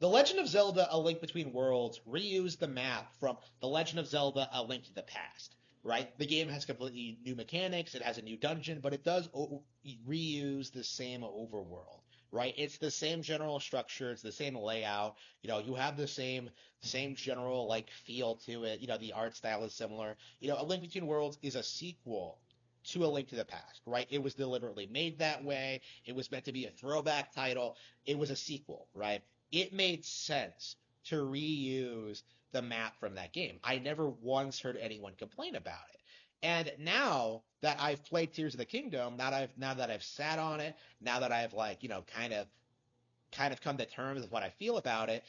The Legend of Zelda: A Link Between Worlds reused the map from The Legend of Zelda: A Link to the Past, right? The game has completely new mechanics, it has a new dungeon, but it does reuse the same overworld, right? It's the same general structure, it's the same layout. You have the same general like feel to it. The art style is similar. A Link Between Worlds is a sequel to A Link to the Past, right? It was deliberately made that way. It was meant to be a throwback title. It was a sequel, right? It made sense to reuse the map from that game. I never once heard anyone complain about it. And now that I've played Tears of the Kingdom, now that I've sat on it, now that I've like, kind of come to terms with what I feel about it,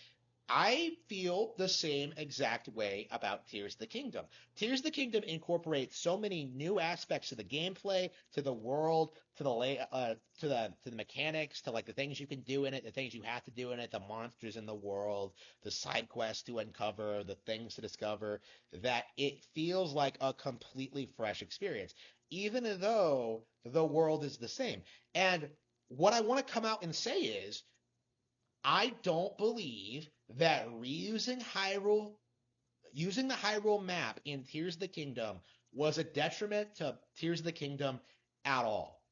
I feel the same exact way about Tears of the Kingdom. Tears of the Kingdom incorporates so many new aspects to the gameplay, to the world, to the mechanics, to like the things you can do in it, the things you have to do in it, the monsters in the world, the side quests to uncover, the things to discover, that it feels like a completely fresh experience, even though the world is the same. And what I want to come out and say is I don't believe that using the Hyrule map in Tears of the Kingdom was a detriment to Tears of the Kingdom at all.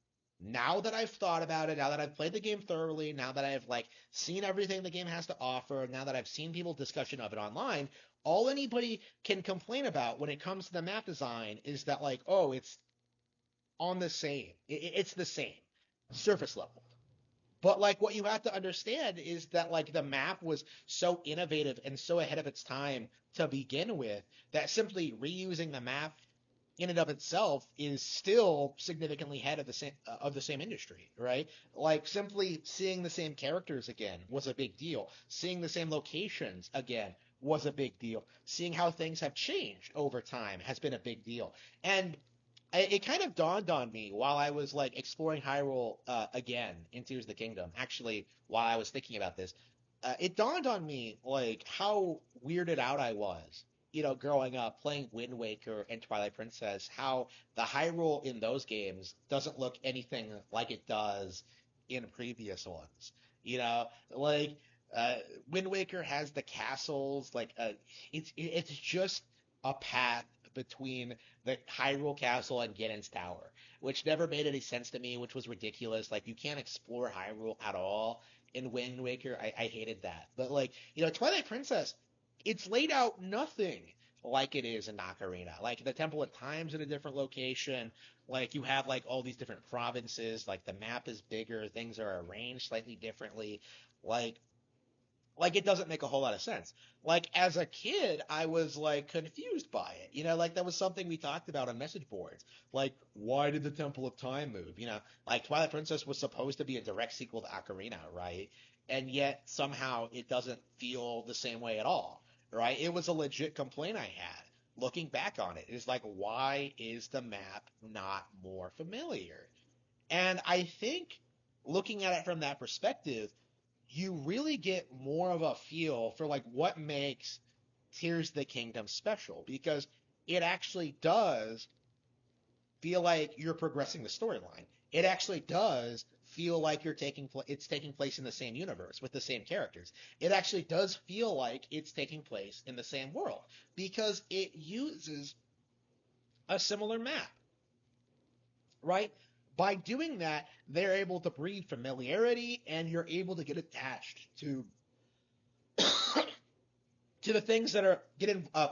Now that I've thought about it, now that I've played the game thoroughly, now that I've like seen everything the game has to offer, now that I've seen people discussion of it online, all anybody can complain about when it comes to the map design is that like, oh, it's on the same. It's the same surface level. But like what you have to understand is that like the map was so innovative and so ahead of its time to begin with that simply reusing the map in and of itself is still significantly ahead of the same industry, right? Like simply seeing the same characters again was a big deal. Seeing the same locations again was a big deal. Seeing how things have changed over time has been a big deal. And it kind of dawned on me while I was like exploring Hyrule again in Tears of the Kingdom. Actually, while I was thinking about this, it dawned on me like how weirded out I was, growing up playing Wind Waker and Twilight Princess. How the Hyrule in those games doesn't look anything like it does in previous ones. Like uh, Wind Waker has the castles, like it's just a path between the Hyrule Castle and Ganon's Tower, which never made any sense to me, which was ridiculous. Like you can't explore Hyrule at all in Wind Waker. I hated that. But like, Twilight Princess, it's laid out nothing like it is in Ocarina. Like the Temple of Time's in a different location. Like you have like all these different provinces. Like the map is bigger. Things are arranged slightly differently. Like like it doesn't make a whole lot of sense. Like as a kid, I was like confused by it. Like that was something we talked about on message boards. Like, why did the Temple of Time move? Like Twilight Princess was supposed to be a direct sequel to Ocarina, right? And yet somehow it doesn't feel the same way at all, right? It was a legit complaint I had. Looking back on it, is like, why is the map not more familiar? And I think looking at it from that perspective, you really get more of a feel for like what makes Tears of the Kingdom special because it actually does feel like you're progressing the storyline. It actually does feel like it's taking place in the same universe with the same characters. It actually does feel like it's taking place in the same world because it uses a similar map, right? By doing that, they're able to breed familiarity and you're able to get attached to the things that are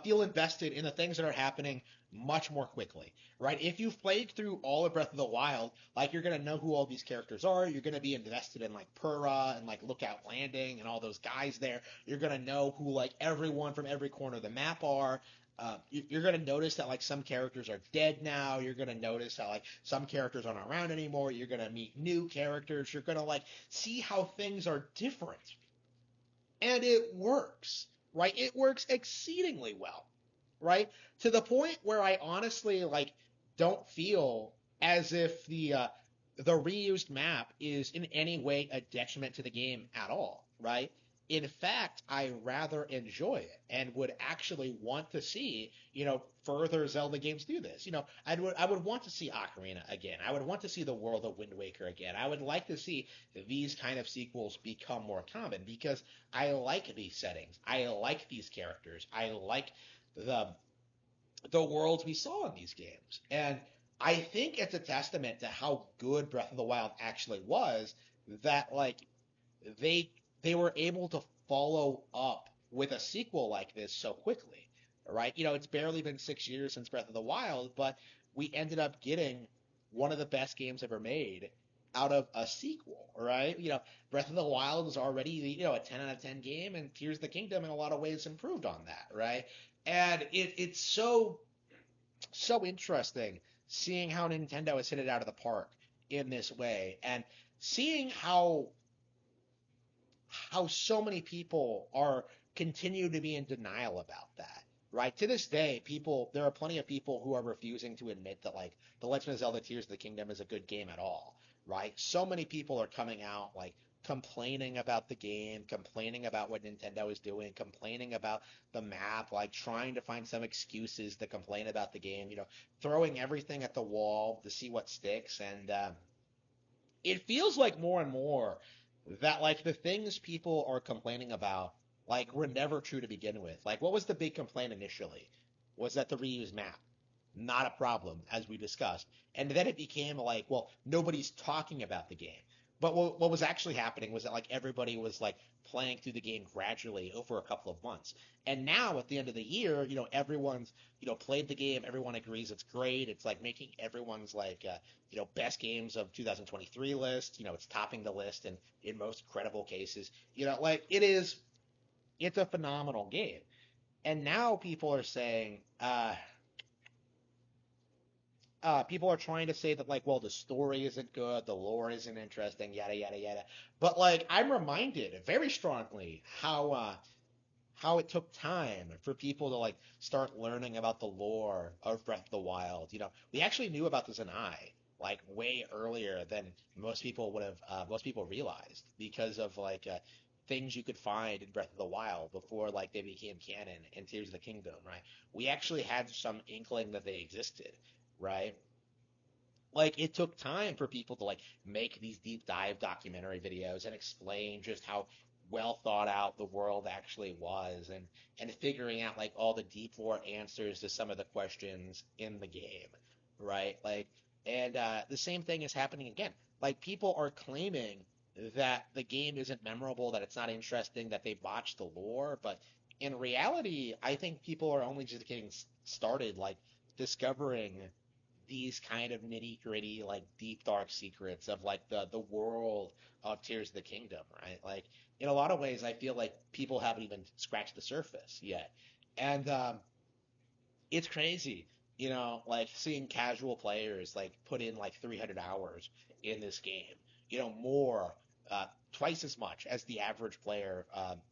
feel invested in the things that are happening much more quickly, right? If you've played through all of Breath of the Wild, like you're gonna know who all these characters are. You're gonna be invested in like Purah and like Lookout Landing and all those guys there. You're gonna know who like everyone from every corner of the map are. You're gonna notice that like some characters are dead now. You're gonna notice how like some characters aren't around anymore. You're gonna meet new characters. You're gonna like see how things are different, and it works, right? It works exceedingly well, right? To the point where I honestly like don't feel as if the reused map is in any way a detriment to the game at all, right? In fact, I rather enjoy it and would actually want to see, further Zelda games do this. I would want to see Ocarina again. I would want to see the world of Wind Waker again. I would like to see these kind of sequels become more common because I like these settings. I like these characters. I like the the worlds we saw in these games. And I think it's a testament to how good Breath of the Wild actually was that they they were able to follow up with a sequel like this so quickly, right? It's barely been 6 years since Breath of the Wild, but we ended up getting one of the best games ever made out of a sequel, right? Breath of the Wild was already, a 10 out of 10 game, and Tears of the Kingdom in a lot of ways improved on that, right? And it's so interesting seeing how Nintendo has hit it out of the park in this way, and seeing how so many people are continue to be in denial about that. Right? To this day, there are plenty of people who are refusing to admit that The Legend of Zelda Tears of the Kingdom is a good game at all. Right? So many people are coming out complaining about the game, complaining about what Nintendo is doing, complaining about the map, trying to find some excuses to complain about the game, throwing everything at the wall to see what sticks. And it feels like more and more that the things people are complaining about were never true to begin with. What was the big complaint initially? Was that the reused map? Not a problem, as we discussed. And then it became well, nobody's talking about the game. But what was actually happening was that everybody was playing through the game gradually over a couple of months. And now at the end of the year, everyone's played the game. Everyone agrees it's great. It's making everyone's best games of 2023 list. It's topping the list in most credible cases. It's a phenomenal game. And now people are trying to say that well, the story isn't good, the lore isn't interesting, yada yada yada. But I'm reminded very strongly how it took time for people to start learning about the lore of Breath of the Wild. We actually knew about the Zanai way earlier than most people realized because of things you could find in Breath of the Wild before they became canon in Tears of the Kingdom, right? We actually had some inkling that they existed, right? It took time for people to make these deep dive documentary videos and explain just how well thought out the world actually was, and figuring out all the deep lore answers to some of the questions in the game, right? And the same thing is happening again. People are claiming that the game isn't memorable, that it's not interesting, that they botched the lore, but in reality, I think people are only just getting started discovering these kind of nitty gritty, deep dark secrets of the world of Tears of the Kingdom, right? In a lot of ways, I feel like people haven't even scratched the surface yet, and it's crazy, seeing casual players put in 300 hours in this game, more, twice as much as the average player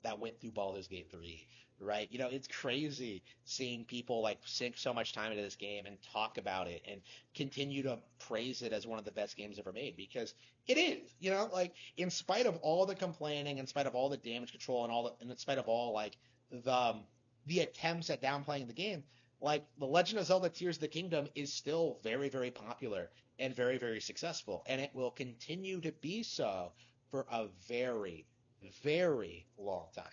that went through Baldur's Gate 3, right? It's crazy seeing people sink so much time into this game and talk about it and continue to praise it as one of the best games ever made because it is, in spite of all the complaining, in spite of all the damage control and in spite of all the the attempts at downplaying the game, The Legend of Zelda Tears of the Kingdom is still very, very popular and very, very successful, and it will continue to be so for a very, very long time.